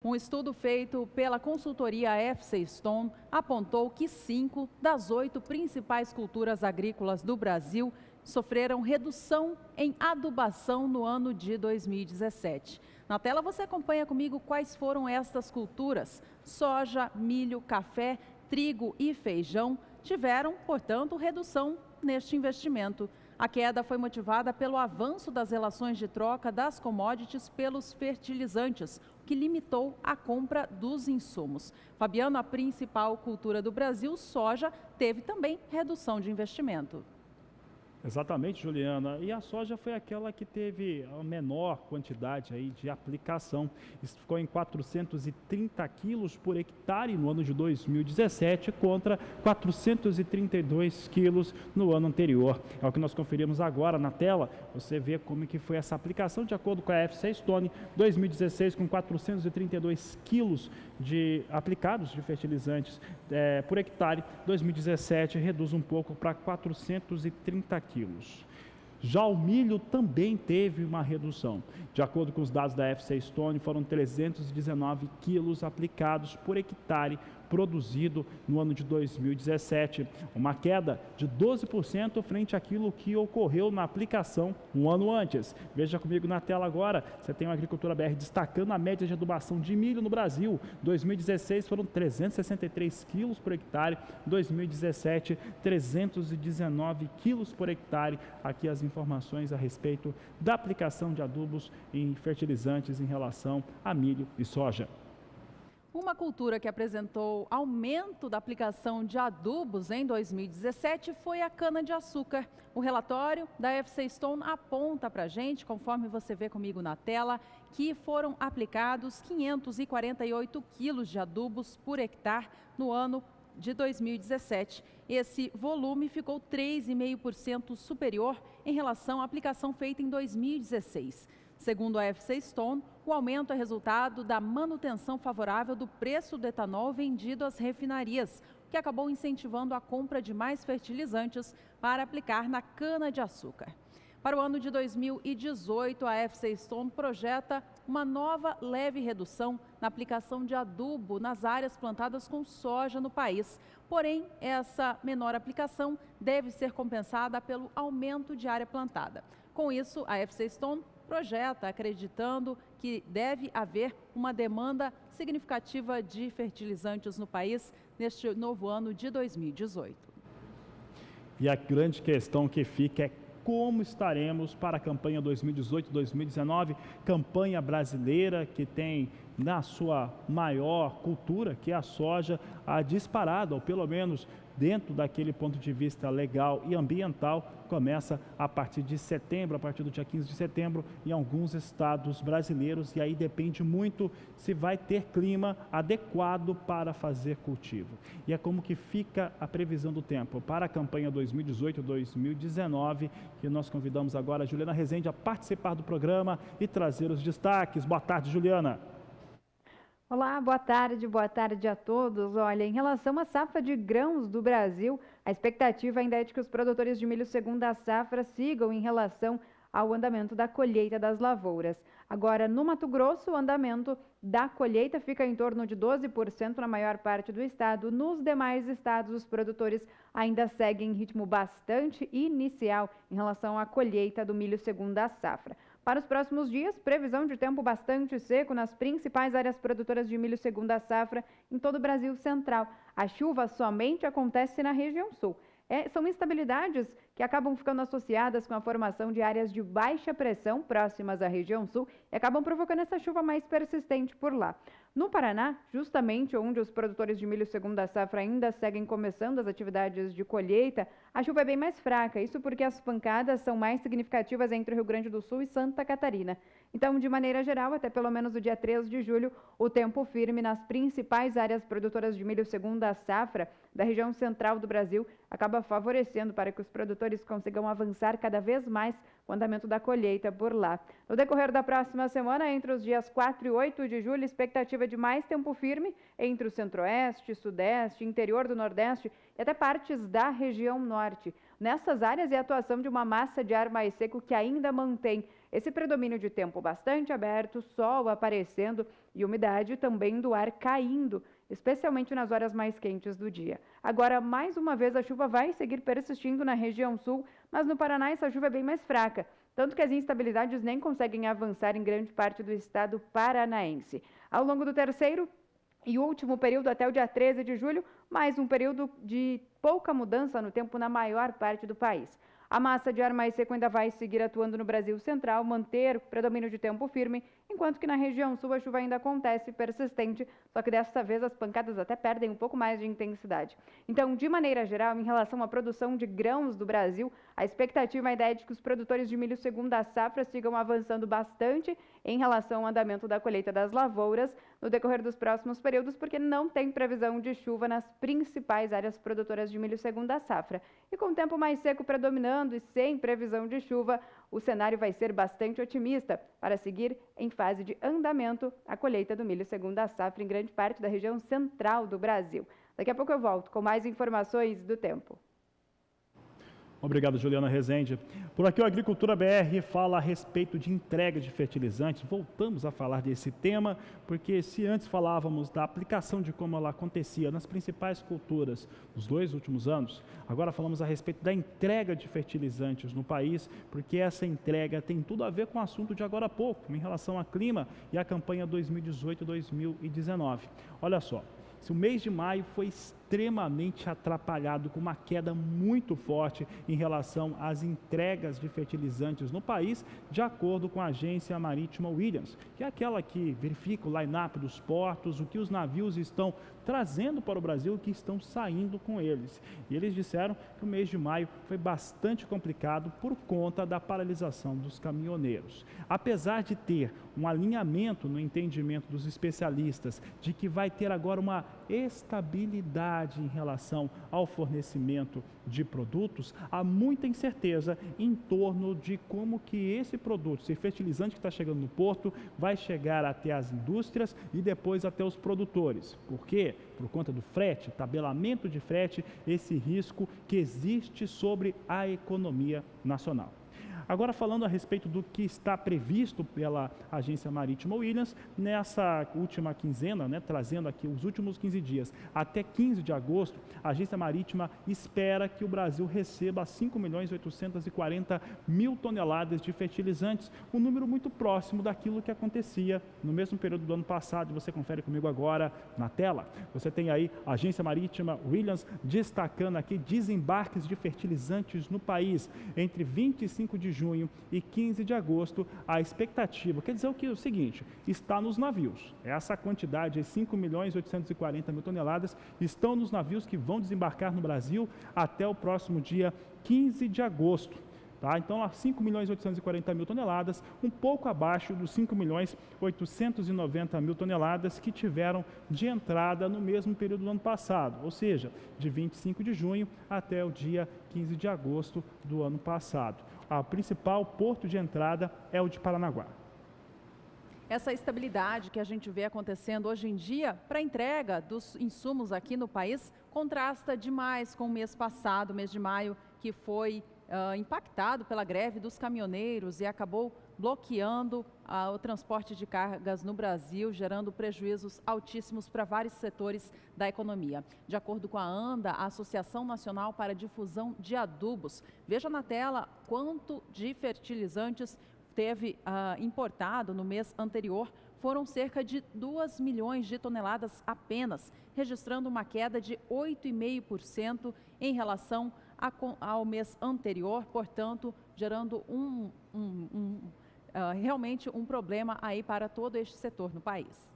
Um estudo feito pela consultoria FC Stone apontou que 5 das 8 principais culturas agrícolas do Brasil sofreram redução em adubação no ano de 2017. Na tela você acompanha comigo quais foram estas culturas. Soja, milho, café, trigo e feijão tiveram, portanto, redução neste investimento. A queda foi motivada pelo avanço das relações de troca das commodities pelos fertilizantes, o que limitou a compra dos insumos. Fabiano, a principal cultura do Brasil, soja, teve também redução de investimento. Exatamente, Juliana. E a soja foi aquela que teve a menor quantidade aí de aplicação. Isso ficou em 430 quilos por hectare no ano de 2017 contra 432 quilos no ano anterior. É o que nós conferimos agora na tela. Você vê como que foi essa aplicação de acordo com a FC Stone. 2016 com 432 quilos aplicados de fertilizantes por hectare. 2017 reduz um pouco para 430 quilos. Já o milho também teve uma redução. De acordo com os dados da FC Stone, foram 319 quilos aplicados por hectare produzido no ano de 2017, uma queda de 12% frente àquilo que ocorreu na aplicação um ano antes. Veja comigo na tela agora, você tem a Agricultura BR destacando a média de adubação de milho no Brasil. 2016 foram 363 quilos por hectare, 2017 319 quilos por hectare. Aqui as informações a respeito da aplicação de adubos em fertilizantes em relação a milho e soja. Uma cultura que apresentou aumento da aplicação de adubos em 2017 foi a cana-de-açúcar. O relatório da FC Stone aponta para a gente, conforme você vê comigo na tela, que foram aplicados 548 quilos de adubos por hectare no ano de 2017. Esse volume ficou 3,5% superior em relação à aplicação feita em 2016. Segundo a FC Stone, o aumento é resultado da manutenção favorável do preço do etanol vendido às refinarias, o que acabou incentivando a compra de mais fertilizantes para aplicar na cana-de-açúcar. Para o ano de 2018, a FC Stone projeta uma nova leve redução na aplicação de adubo nas áreas plantadas com soja no país. Porém, essa menor aplicação deve ser compensada pelo aumento de área plantada. Com isso, a FC Stone projeta, acreditando que deve haver uma demanda significativa de fertilizantes no país neste novo ano de 2018. E a grande questão que fica é como estaremos para a campanha 2018-2019, campanha brasileira que tem na sua maior cultura, que é a soja, a disparada, ou pelo menos dentro daquele ponto de vista legal e ambiental, começa a partir de setembro, a partir do dia 15 de setembro, em alguns estados brasileiros, e aí depende muito se vai ter clima adequado para fazer cultivo. E é como que fica a previsão do tempo para a campanha 2018-2019, que nós convidamos agora a Juliana Rezende a participar do programa e trazer os destaques. Boa tarde, Juliana. Olá, boa tarde a todos. Olha, em relação à safra de grãos do Brasil, a expectativa ainda é de que os produtores de milho segunda safra sigam em relação ao andamento da colheita das lavouras. Agora, no Mato Grosso, o andamento da colheita fica em torno de 12% na maior parte do estado. Nos demais estados, os produtores ainda seguem em ritmo bastante inicial em relação à colheita do milho segunda safra. Para os próximos dias, previsão de tempo bastante seco nas principais áreas produtoras de milho segunda safra em todo o Brasil central. A chuva somente acontece na região sul. São instabilidades que acabam ficando associadas com a formação de áreas de baixa pressão próximas à região sul e acabam provocando essa chuva mais persistente por lá. No Paraná, justamente onde os produtores de milho segunda safra ainda seguem começando as atividades de colheita, a chuva é bem mais fraca, isso porque as pancadas são mais significativas entre o Rio Grande do Sul e Santa Catarina. Então, de maneira geral, até pelo menos o dia 3 de julho, o tempo firme nas principais áreas produtoras de milho segunda safra da região central do Brasil acaba favorecendo para que os produtores consigam avançar cada vez mais o andamento da colheita por lá. No decorrer da próxima semana, entre os dias 4 e 8 de julho, expectativa de mais tempo firme entre o centro-oeste, sudeste, interior do nordeste e até partes da região norte. Nessas áreas é a atuação de uma massa de ar mais seco que ainda mantém esse predomínio de tempo bastante aberto, sol aparecendo e umidade também do ar caindo, especialmente nas horas mais quentes do dia. Agora, mais uma vez, a chuva vai seguir persistindo na região sul, mas no Paraná essa chuva é bem mais fraca, tanto que as instabilidades nem conseguem avançar em grande parte do estado paranaense. Ao longo do terceiro e último período, até o dia 13 de julho, mais um período de pouca mudança no tempo na maior parte do país. A massa de ar mais seco ainda vai seguir atuando no Brasil Central, manter o predomínio de tempo firme, enquanto que na região sul a chuva ainda acontece persistente, só que desta vez as pancadas até perdem um pouco mais de intensidade. Então, de maneira geral, em relação à produção de grãos do Brasil, a expectativa ainda é de que os produtores de milho segunda safra sigam avançando bastante em relação ao andamento da colheita das lavouras no decorrer dos próximos períodos, porque não tem previsão de chuva nas principais áreas produtoras de milho segunda safra. E com o tempo mais seco predominando e sem previsão de chuva, o cenário vai ser bastante otimista para seguir em fase de andamento a colheita do milho segunda safra em grande parte da região central do Brasil. Daqui a pouco eu volto com mais informações do tempo. Obrigado, Juliana Rezende. Por aqui, o Agricultura BR fala a respeito de entrega de fertilizantes. Voltamos a falar desse tema, porque se antes falávamos da aplicação de como ela acontecia nas principais culturas nos 2 últimos anos, agora falamos a respeito da entrega de fertilizantes no país, porque essa entrega tem tudo a ver com o assunto de agora há pouco, em relação ao clima e à campanha 2018-2019. Olha só. Se o mês de maio foi extremamente atrapalhado, com uma queda muito forte em relação às entregas de fertilizantes no país, de acordo com a agência marítima Williams, que é aquela que verifica o line-up dos portos, o que os navios estão trazendo para o Brasil, o que estão saindo com eles. E eles disseram que o mês de maio foi bastante complicado por conta da paralisação dos caminhoneiros. Apesar de ter um alinhamento no entendimento dos especialistas de que vai ter agora uma estabilidade em relação ao fornecimento de produtos, há muita incerteza em torno de como que esse produto, esse fertilizante que está chegando no porto, vai chegar até as indústrias e depois até os produtores. Por quê? Por conta do frete, tabelamento de frete, esse risco que existe sobre a economia nacional. Agora, falando a respeito do que está previsto pela agência marítima Williams, nessa última quinzena, trazendo aqui os últimos 15 dias, até 15 de agosto, a agência marítima espera que o Brasil receba 5.840.000 toneladas de fertilizantes, um número muito próximo daquilo que acontecia no mesmo período do ano passado. Você confere comigo agora na tela. Você tem aí a agência marítima Williams destacando aqui desembarques de fertilizantes no país entre 25 de junho e 15 de agosto, a expectativa, quer dizer o seguinte, está nos navios, essa quantidade, 5.840.000 toneladas, estão nos navios que vão desembarcar no Brasil até o próximo dia 15 de agosto. Tá? Então, 5.840.000 toneladas, um pouco abaixo dos 5.890.000 toneladas que tiveram de entrada no mesmo período do ano passado, ou seja, de 25 de junho até o dia 15 de agosto do ano passado. O principal porto de entrada é o de Paranaguá. Essa estabilidade que a gente vê acontecendo hoje em dia para a entrega dos insumos aqui no país contrasta demais com o mês passado, mês de maio, que foi impactado pela greve dos caminhoneiros e acabou bloqueando o transporte de cargas no Brasil, gerando prejuízos altíssimos para vários setores da economia. De acordo com a ANDA, a Associação Nacional para a Difusão de Adubos, veja na tela quanto de fertilizantes teve importado no mês anterior. Foram cerca de 2 milhões de toneladas apenas, registrando uma queda de 8,5% em relação ao mês anterior, portanto, gerando realmente um problema aí para todo este setor no país.